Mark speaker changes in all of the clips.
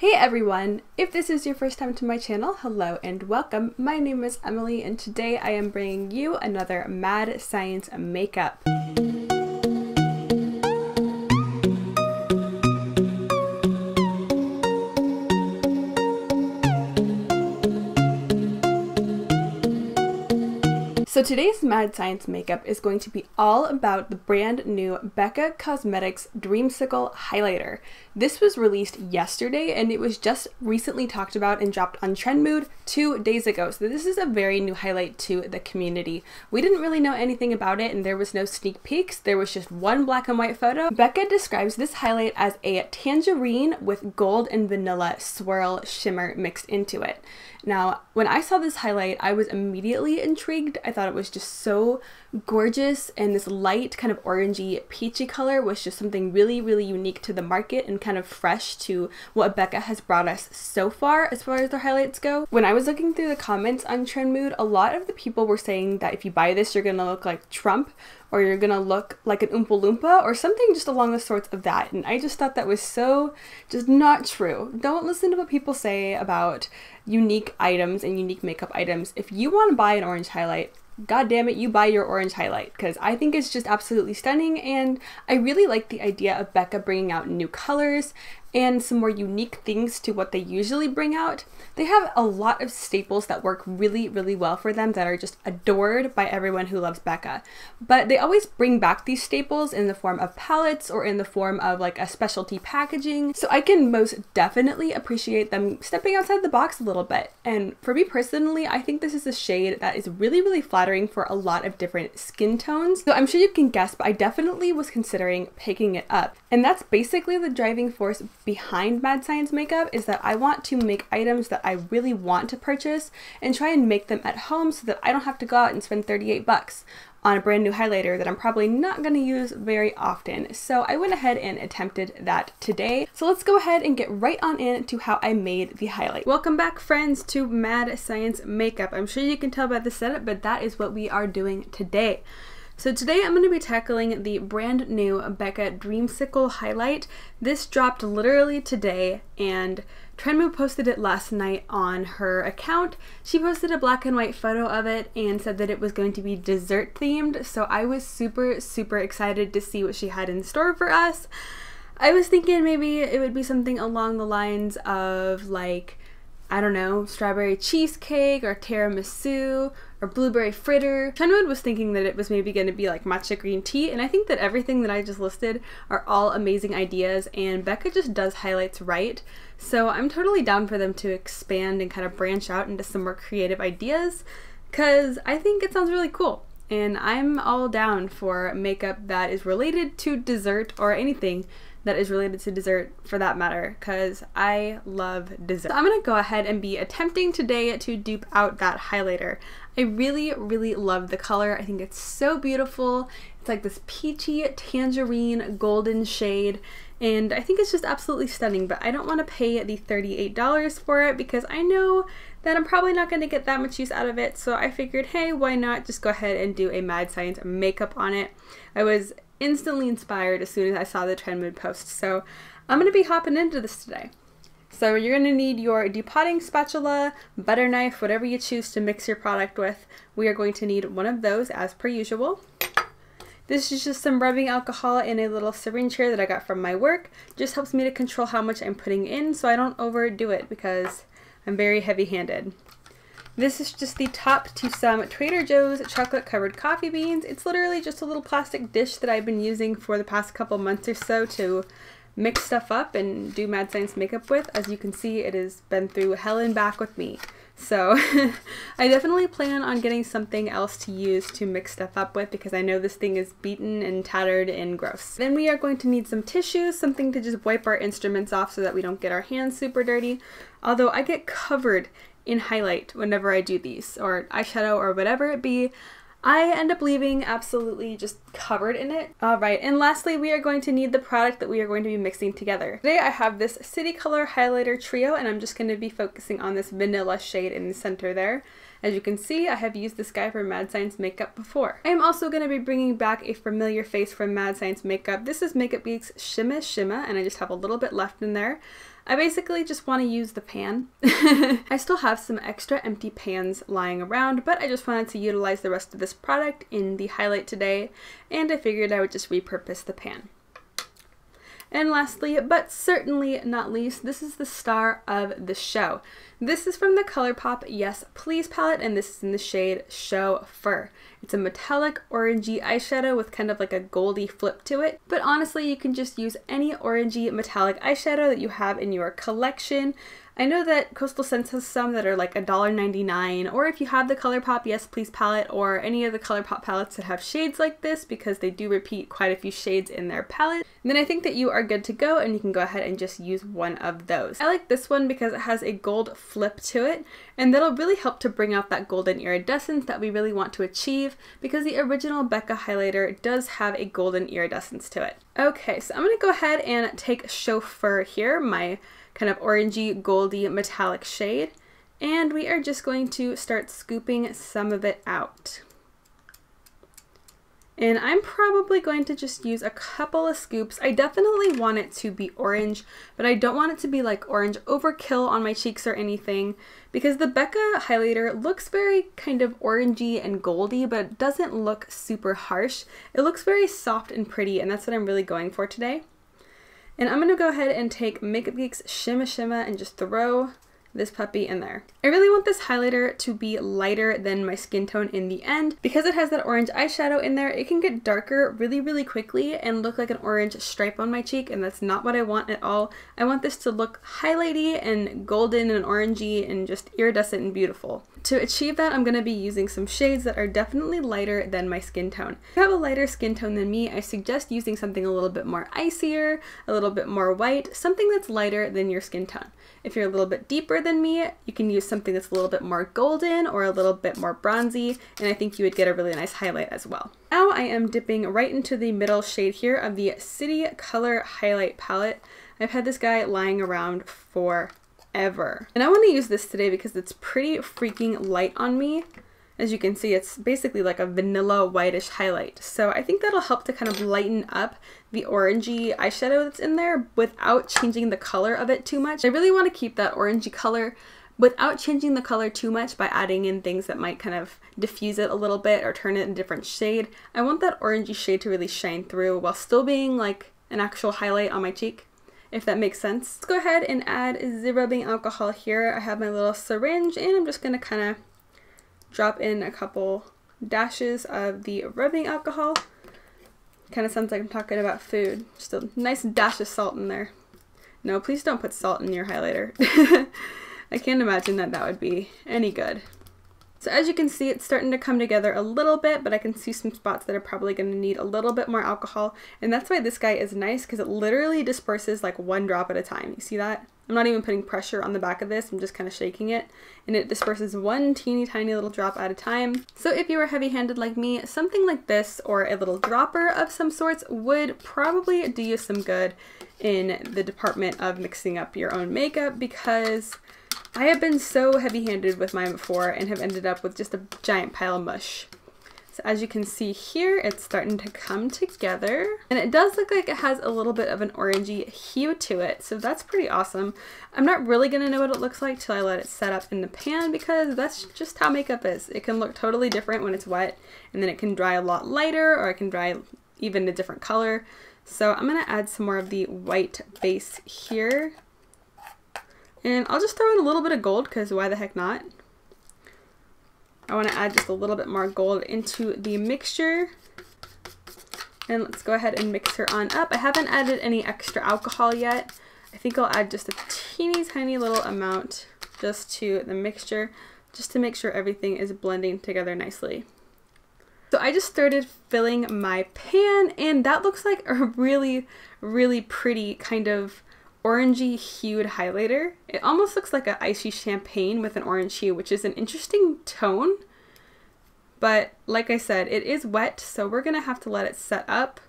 Speaker 1: Hey everyone! If this is your first time to my channel, hello and welcome. My name is Emily and today I am bringing you another Mad Science makeup. So today's Mad Science makeup is going to be all about the brand new Becca Cosmetics Dreamsicle highlighter. This was released yesterday and it was just recently talked about and dropped on Trend Mood 2 days ago. So this is a very new highlight to the community. We didn't really know anything about it and there was no sneak peeks. There was just one black and white photo. Becca describes this highlight as a tangerine with gold and vanilla swirl shimmer mixed into it. Now, when I saw this highlight, I was immediately intrigued. I thought it was just so gorgeous, and this light kind of orangey peachy color was just something really unique to the market and kind of fresh to what Becca has brought us so far as their highlights go. When I was looking through the comments on Trend Mood, a lot of the people were saying that if you buy this, you're gonna look like Trump, or you're gonna look like an Oompa Loompa, or something just along the sorts of that. And I just thought that was so just not true. Don't listen to what people say about unique items and unique makeup items. If you want to buy an orange highlight, God damn it, you buy your orange highlight, because I think it's just absolutely stunning, and I really like the idea of Becca bringing out new colors and some more unique things to what they usually bring out. They have a lot of staples that work really well for them that are just adored by everyone who loves Becca. But they always bring back these staples in the form of palettes or in the form of like a specialty packaging. So I can most definitely appreciate them stepping outside the box a little bit. And for me personally, I think this is a shade that is really flattering for a lot of different skin tones. So I'm sure you can guess, but I definitely was considering picking it up. And that's basically the driving force behind Mad Science makeup, is that I want to make items that I really want to purchase and try and make them at home so that I don't have to go out and spend 38 bucks on a brand new highlighter that I'm probably not going to use very often. So I went ahead and attempted that today. So let's go ahead and get right on into how I made the highlight. Welcome back, friends, to Mad Science makeup. I'm sure you can tell by the setup, but that is what we are doing today. So today I'm going to be tackling the brand new Becca Dreamsicle highlight. This dropped literally today and Trend Mood posted it last night on her account. She posted a black and white photo of it and said that it was going to be dessert themed, so I was super excited to see what she had in store for us. I was thinking maybe it would be something along the lines of like, I don't know, strawberry cheesecake or tiramisu or blueberry fritter. Trend Mood was thinking that it was maybe going to be like matcha green tea, and I think that everything that I just listed are all amazing ideas, and Becca just does highlights right. So I'm totally down for them to expand and kind of branch out into some more creative ideas, because I think it sounds really cool. And I'm all down for makeup that is related to dessert, or anything that is related to dessert for that matter, because I love dessert. So I'm gonna go ahead and be attempting today to dupe out that highlighter. I really love the color. I think it's so beautiful. It's like this peachy tangerine golden shade, and I think it's just absolutely stunning, but I don't want to pay the $38 for it because I know that I'm probably not going to get that much use out of it. So I figured, hey, why not just go ahead and do a Mad Science makeup on it. I was instantly inspired as soon as I saw the Trend Mood post, so I'm going to be hopping into this today. So you're going to need your depotting spatula, butter knife, whatever you choose to mix your product with. We are going to need one of those as per usual. This is just some rubbing alcohol in a little syringe here that I got from my work. Just helps me to control how much I'm putting in so I don't overdo it because I'm very heavy-handed. This is just the top to some Trader Joe's chocolate covered coffee beans. It's literally just a little plastic dish that I've been using for the past couple months or so to mix stuff up and do Mad Science makeup with. As you can see, it has been through hell and back with me. So I definitely plan on getting something else to use to mix stuff up with because I know this thing is beaten and tattered and gross. Then we are going to need some tissues, something to just wipe our instruments off so that we don't get our hands super dirty. Although I get covered in highlight whenever I do these, or eyeshadow or whatever it be. I end up leaving absolutely just covered in it. Alright, and lastly we are going to need the product that we are going to be mixing together. Today I have this City Color Highlighter Trio, and I'm just going to be focusing on this vanilla shade in the center there. As you can see, I have used this guy for Mad Science makeup before. I am also going to be bringing back a familiar face from Mad Science makeup. This is Makeupgeek's Shimma, and I just have a little bit left in there. I basically just want to use the pan. I still have some extra empty pans lying around, but I just wanted to utilize the rest of this product in the highlight today, and I figured I would just repurpose the pan. And lastly, but certainly not least, this is the star of the show. This is from the Colourpop Yes Please palette, and this is in the shade Chaffeur. It's a metallic orangey eyeshadow with kind of like a goldy flip to it. But honestly, you can just use any orangey metallic eyeshadow that you have in your collection. I know that Coastal Scents has some that are like $1.99, or if you have the Colourpop Yes Please palette or any of the Colourpop palettes that have shades like this, because they do repeat quite a few shades in their palette, then I think that you are good to go and you can go ahead and just use one of those. I like this one because it has a gold flip to it, and that'll really help to bring out that golden iridescence that we really want to achieve, because the original Becca highlighter does have a golden iridescence to it. Okay, so I'm going to go ahead and take Chaffeur here, my kind of orangey goldy metallic shade, and we are just going to start scooping some of it out. And I'm probably going to just use a couple of scoops. I definitely want it to be orange, but I don't want it to be like orange overkill on my cheeks or anything, because the Becca highlighter looks very kind of orangey and goldy, but it doesn't look super harsh. It looks very soft and pretty, and that's what I'm really going for today. And I'm going to go ahead and take Makeupgeek's Shimma Shimma and just throw this puppy in there. I really want this highlighter to be lighter than my skin tone in the end. Because it has that orange eyeshadow in there, it can get darker really quickly and look like an orange stripe on my cheek, and that's not what I want at all. I want this to look highlighty and golden and orangey and just iridescent and beautiful. To achieve that, I'm going to be using some shades that are definitely lighter than my skin tone. If you have a lighter skin tone than me, I suggest using something a little bit more icier, a little bit more white, something that's lighter than your skin tone. If you're a little bit deeper than me, you can use something that's a little bit more golden or a little bit more bronzy, and I think you would get a really nice highlight as well. Now I am dipping right into the middle shade here of the City Color Highlight Palette. I've had this guy lying around forever, and I want to use this today because it's pretty freaking light on me. As you can see, it's basically like a vanilla whitish highlight. So I think that'll help to kind of lighten up the orangey eyeshadow that's in there without changing the color of it too much. I really want to keep that orangey color without changing the color too much by adding in things that might kind of diffuse it a little bit or turn it in a different shade. I want that orangey shade to really shine through while still being like an actual highlight on my cheek, if that makes sense. Let's go ahead and add the rubbing alcohol here. I have my little syringe, and I'm just going to kind of drop in a couple dashes of the rubbing alcohol. Kind of sounds like I'm talking about food. Just a nice dash of salt in there. No, please don't put salt in your highlighter. I can't imagine that that would be any good. So as you can see, it's starting to come together a little bit, but I can see some spots that are probably going to need a little bit more alcohol. And that's why this guy is nice, because it literally disperses like one drop at a time. You see that? I'm not even putting pressure on the back of this. I'm just kind of shaking it, and it disperses one teeny tiny little drop at a time. So if you were heavy-handed like me, something like this or a little dropper of some sorts would probably do you some good in the department of mixing up your own makeup, because I have been so heavy-handed with mine before and have ended up with just a giant pile of mush. So as you can see here, it's starting to come together, and it does look like it has a little bit of an orangey hue to it, so that's pretty awesome. I'm not really going to know what it looks like till I let it set up in the pan, because that's just how makeup is. It can look totally different when it's wet, and then it can dry a lot lighter, or it can dry even a different color. So I'm going to add some more of the white base here. And I'll just throw in a little bit of gold, because why the heck not? I want to add just a little bit more gold into the mixture. And let's go ahead and mix her on up. I haven't added any extra alcohol yet. I think I'll add just a teeny tiny little amount just to the mixture, just to make sure everything is blending together nicely. So I just started filling my pan, and that looks like a really pretty kind of orangey hued highlighter. It almost looks like an icy champagne with an orange hue, which is an interesting tone. But like I said, it is wet, so we're gonna have to let it set up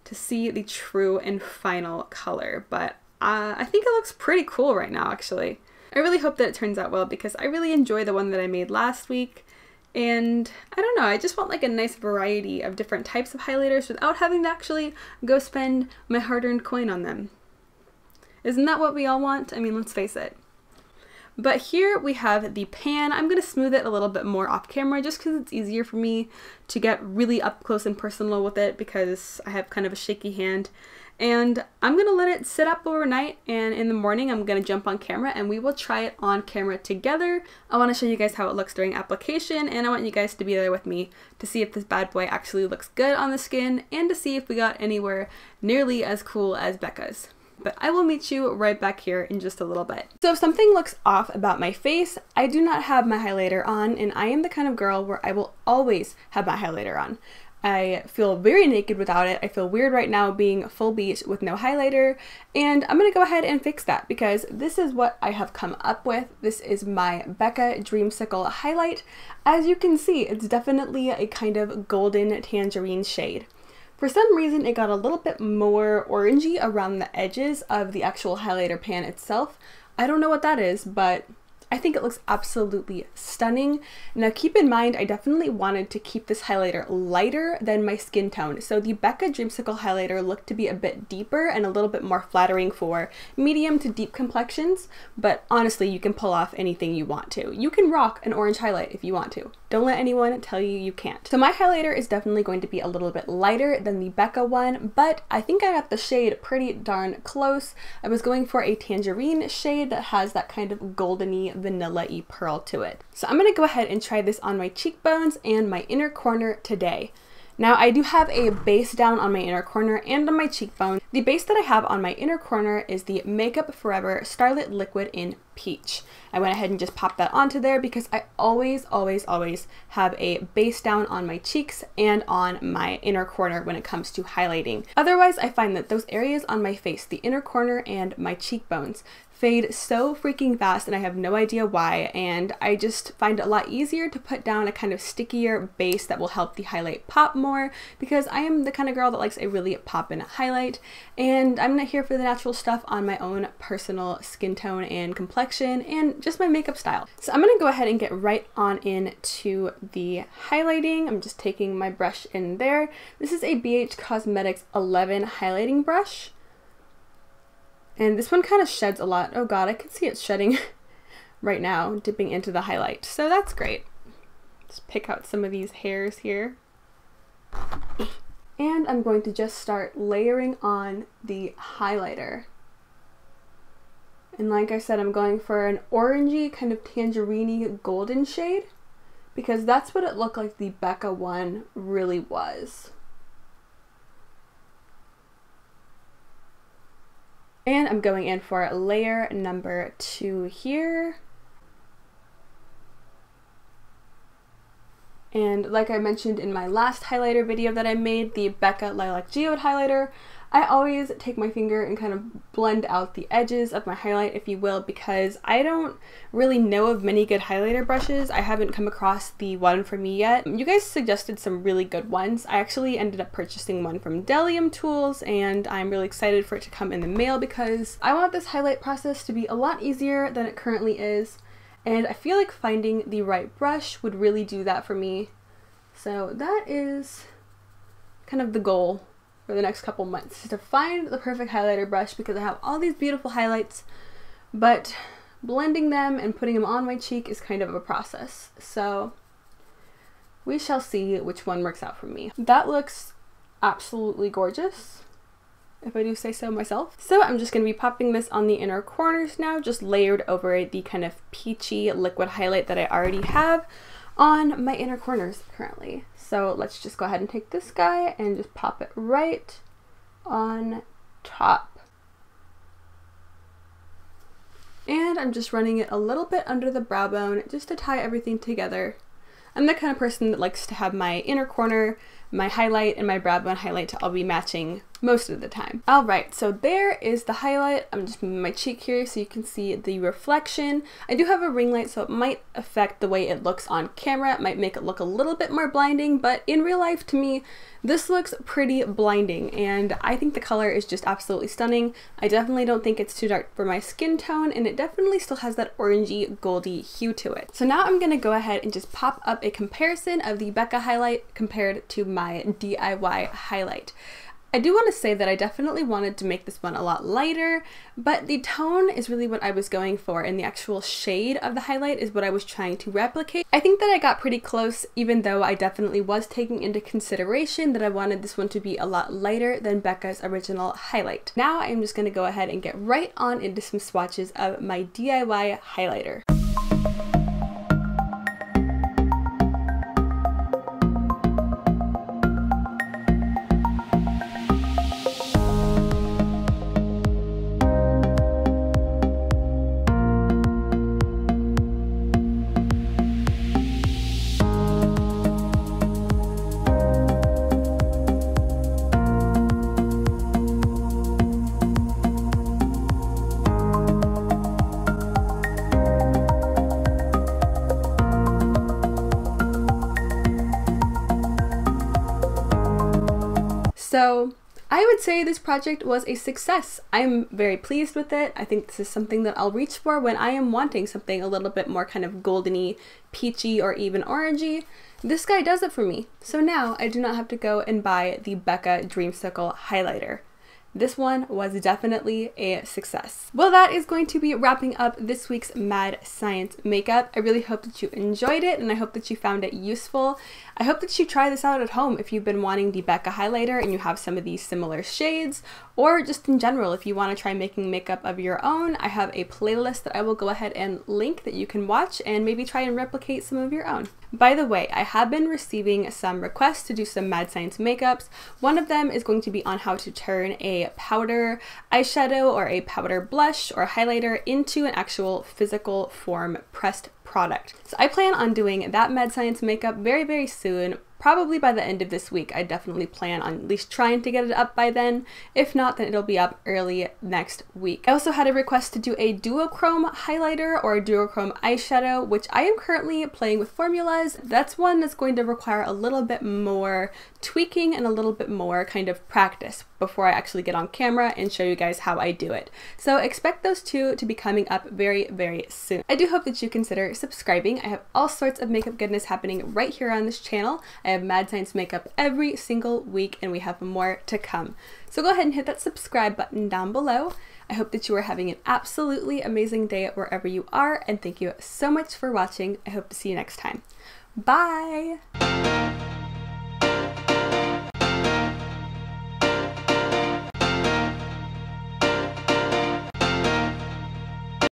Speaker 1: to see the true and final color. But I think it looks pretty cool right now, actually. I really hope that it turns out well, because I really enjoy the one that I made last week. And I don't know, I just want like a nice variety of different types of highlighters without having to actually go spend my hard-earned coin on them. Isn't that what we all want? I mean, let's face it. But here we have the pan. I'm going to smooth it a little bit more off camera just because it's easier for me to get really up close and personal with it because I have kind of a shaky hand. And I'm going to let it sit up overnight, and in the morning I'm going to jump on camera and we will try it on camera together. I want to show you guys how it looks during application, and I want you guys to be there with me to see if this bad boy actually looks good on the skin and to see if we got anywhere nearly as cool as Becca's. But I will meet you right back here in just a little bit. So if something looks off about my face, I do not have my highlighter on, and I am the kind of girl where I will always have my highlighter on. I feel very naked without it. I feel weird right now being full beach with no highlighter, and I'm gonna go ahead and fix that because this is what I have come up with. This is my Becca Dreamsicle highlight. As you can see, it's definitely a kind of golden tangerine shade. For some reason, it got a little bit more orangey around the edges of the actual highlighter pan itself. I don't know what that is, but I think it looks absolutely stunning. Now keep in mind, I definitely wanted to keep this highlighter lighter than my skin tone. So the Becca Dreamsicle highlighter looked to be a bit deeper and a little bit more flattering for medium to deep complexions, but honestly, you can pull off anything you want to. You can rock an orange highlight if you want to. Don't let anyone tell you you can't. So my highlighter is definitely going to be a little bit lighter than the Becca one, but I think I got the shade pretty darn close. I was going for a tangerine shade that has that kind of goldeny vanilla-y pearl to it. So I'm gonna go ahead and try this on my cheekbones and my inner corner today. Now I do have a base down on my inner corner and on my cheekbone. The base that I have on my inner corner is the Makeup Forever Starlit Liquid in Peach. I went ahead and just popped that onto there because I always have a base down on my cheeks and on my inner corner when it comes to highlighting. Otherwise, I find that those areas on my face, the inner corner and my cheekbones, fade so freaking fast and I have no idea why, and I just find it a lot easier to put down a kind of stickier base that will help the highlight pop more because I am the kind of girl that likes a really poppin' highlight, and I'm not here for the natural stuff on my own personal skin tone and complexion and just my makeup style. So I'm gonna go ahead and get right on into the highlighting. I'm just taking my brush in there. This is a BH Cosmetics 11 highlighting brush. And this one kind of sheds a lot. Oh god, I can see it shedding right now, dipping into the highlight. So that's great. Just pick out some of these hairs here. And I'm going to just start layering on the highlighter. And like I said, I'm going for an orangey, kind of tangerine-y golden shade because that's what it looked like the Becca one really was. And I'm going in for layer number 2 here. And like I mentioned in my last highlighter video that I made, the Becca Lilac Geode highlighter, I always take my finger and kind of blend out the edges of my highlight, if you will, because I don't really know of many good highlighter brushes. I haven't come across the one for me yet. You guys suggested some really good ones. I actually ended up purchasing one from Delium Tools, and I'm really excited for it to come in the mail because I want this highlight process to be a lot easier than it currently is, and I feel like finding the right brush would really do that for me. So that is kind of the goal for the next couple months, to find the perfect highlighter brush because I have all these beautiful highlights, but blending them and putting them on my cheek is kind of a process. So we shall see which one works out for me. That looks absolutely gorgeous, if I do say so myself. So I'm just going to be popping this on the inner corners now, just layered over the kind of peachy liquid highlight that I already have on my inner corners currently. So let's just go ahead and take this guy and just pop it right on top. And I'm just running it a little bit under the brow bone just to tie everything together. I'm the kind of person that likes to have my inner corner, my highlight, and my brow bone highlight to all be matching most of the time. Alright, so there is the highlight. I'm just moving my cheek here so you can see the reflection. I do have a ring light, so it might affect the way it looks on camera. It might make it look a little bit more blinding, but in real life, to me, this looks pretty blinding, and I think the color is just absolutely stunning. I definitely don't think it's too dark for my skin tone, and it definitely still has that orangey, goldy hue to it. So now I'm gonna go ahead and just pop up a comparison of the Becca highlight compared to my DIY highlight. I do want to say that I definitely wanted to make this one a lot lighter, but the tone is really what I was going for, and the actual shade of the highlight is what I was trying to replicate. I think that I got pretty close, even though I definitely was taking into consideration that I wanted this one to be a lot lighter than Becca's original highlight. Now I'm just going to go ahead and get right on into some swatches of my DIY highlighter. So I would say this project was a success. I'm very pleased with it. I think this is something that I'll reach for when I am wanting something a little bit more kind of goldeny, peachy, or even orangey. This guy does it for me. So now I do not have to go and buy the Becca Dreamsicle highlighter. This one was definitely a success. Well, that is going to be wrapping up this week's Mad Science makeup. I really hope that you enjoyed it, and I hope that you found it useful. I hope that you try this out at home if you've been wanting the Becca highlighter and you have some of these similar shades, or just in general if you want to try making makeup of your own. I have a playlist that I will go ahead and link that you can watch and maybe try and replicate some of your own. By the way, I have been receiving some requests to do some Mad Science makeups. One of them is going to be on how to turn a powder eyeshadow or a powder blush or highlighter into an actual physical form pressed product. So I plan on doing that Mad Science makeup very, very soon. Probably by the end of this week. I definitely plan on at least trying to get it up by then. If not, then it'll be up early next week. I also had a request to do a duochrome highlighter or a duochrome eyeshadow, which I am currently playing with formulas. That's one that's going to require a little bit more tweaking and a little bit more kind of practice before I actually get on camera and show you guys how I do it. So expect those two to be coming up very, very soon. I do hope that you consider subscribing. I have all sorts of makeup goodness happening right here on this channel. I have Mad Science makeup every single week, and we have more to come. So go ahead and hit that subscribe button down below. I hope that you are having an absolutely amazing day wherever you are, and thank you so much for watching. I hope to see you next time. Bye!